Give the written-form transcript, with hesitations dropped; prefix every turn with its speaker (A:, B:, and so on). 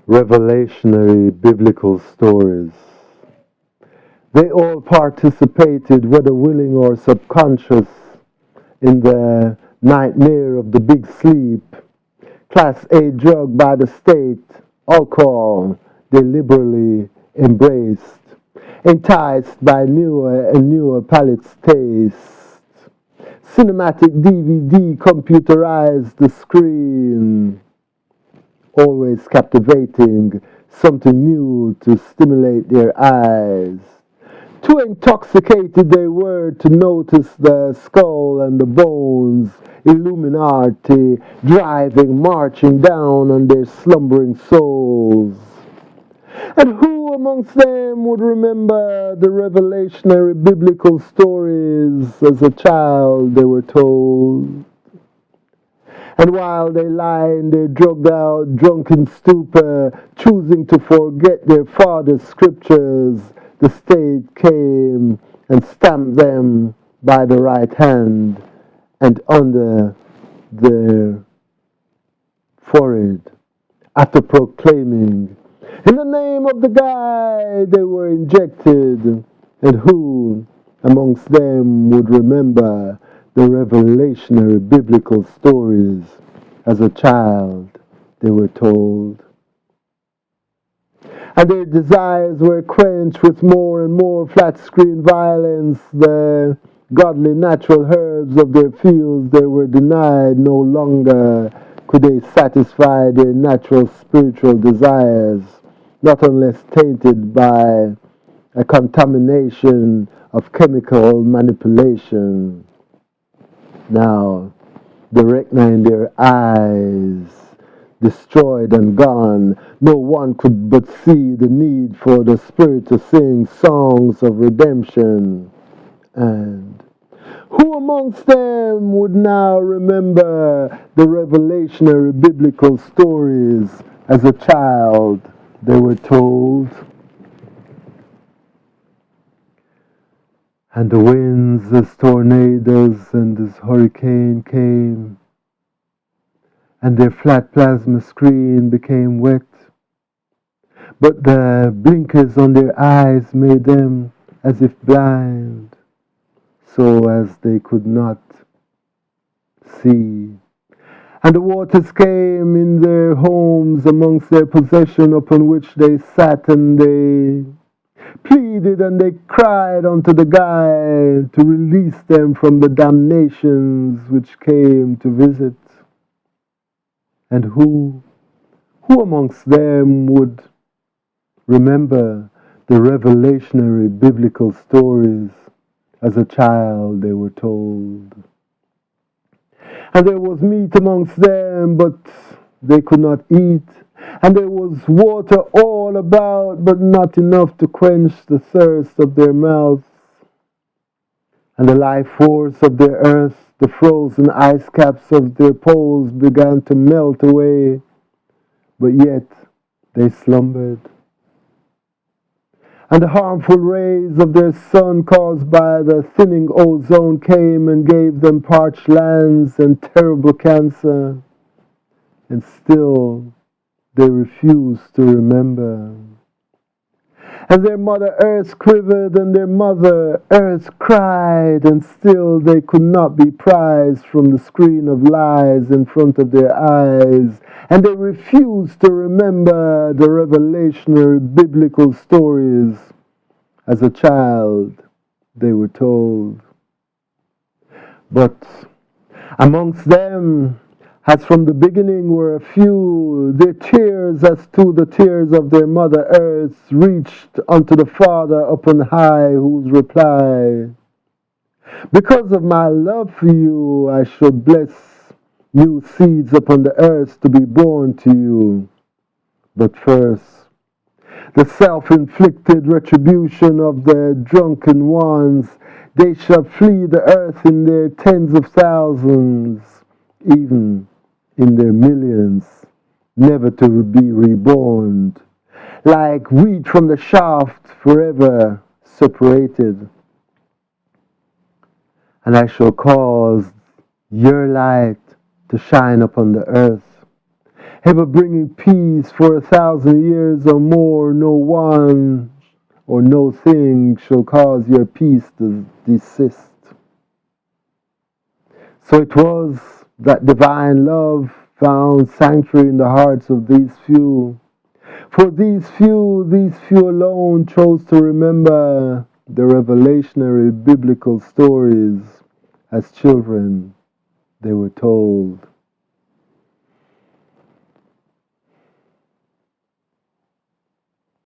A: Revelationary biblical stories. They all participated, whether willing or subconscious, in the nightmare of the big sleep. Class A drug by the state, alcohol, they liberally embraced, enticed by newer and newer palate's taste. Cinematic DVD computerized the screen, always captivating, something new to stimulate their eyes. Too intoxicated they were to notice the skull and the bones, Illuminati driving, marching down on their slumbering souls. And who amongst them would remember the revelationary biblical stories as a child they were told? And while they lie in their drugged out, drunken stupor, choosing to forget their father's scriptures, the state came and stamped them by the right hand and under their forehead, after proclaiming, in the name of the guy they were injected. And who amongst them would remember the revelationary biblical stories as a child they were told? And their desires were quenched with more and more flat-screen violence. The godly natural herbs of their fields they were denied. No longer could they satisfy their natural spiritual desires, not unless tainted by a contamination of chemical manipulation. Now, the retina in their eyes, destroyed and gone, no one could but see the need for the Spirit to sing songs of redemption. And who amongst them would now remember the revelationary biblical stories as a child they were told? And the winds as tornadoes and as hurricane came, and their flat plasma screen became wet, but the blinkers on their eyes made them as if blind, so as they could not see. And the waters came in their homes amongst their possession upon which they sat, and they pleaded and they cried unto the guide to release them from the damnations which came to visit. And who amongst them would remember the revelationary biblical stories as a child they were told? And there was meat amongst them, but they could not eat. And there was water all about, but not enough to quench the thirst of their mouths. And the life force of their earth, the frozen ice caps of their poles began to melt away, but yet they slumbered. And the harmful rays of their sun caused by the thinning ozone came and gave them parched lands and terrible cancer. And still they refused to remember. And their mother earth quivered and their mother earth cried, and still they could not be prized from the screen of lies in front of their eyes. And they refused to remember the revelationary biblical stories as a child they were told. But amongst them, as from the beginning were a few, their tears as to the tears of their mother earth reached unto the Father up on high, whose reply, because of my love for you, I shall bless new seeds upon the earth to be born to you. But first, the self-inflicted retribution of the drunken ones, they shall flee the earth in their tens of thousands, even in their millions, never to be reborn, like wheat from the shaft, forever separated. And I shall cause your light to shine upon the earth, ever bringing peace for 1,000 years or more. No one or no thing shall cause your peace to desist. So it was that divine love found sanctuary in the hearts of these few. For these few alone chose to remember the revelationary biblical stories as children they were told.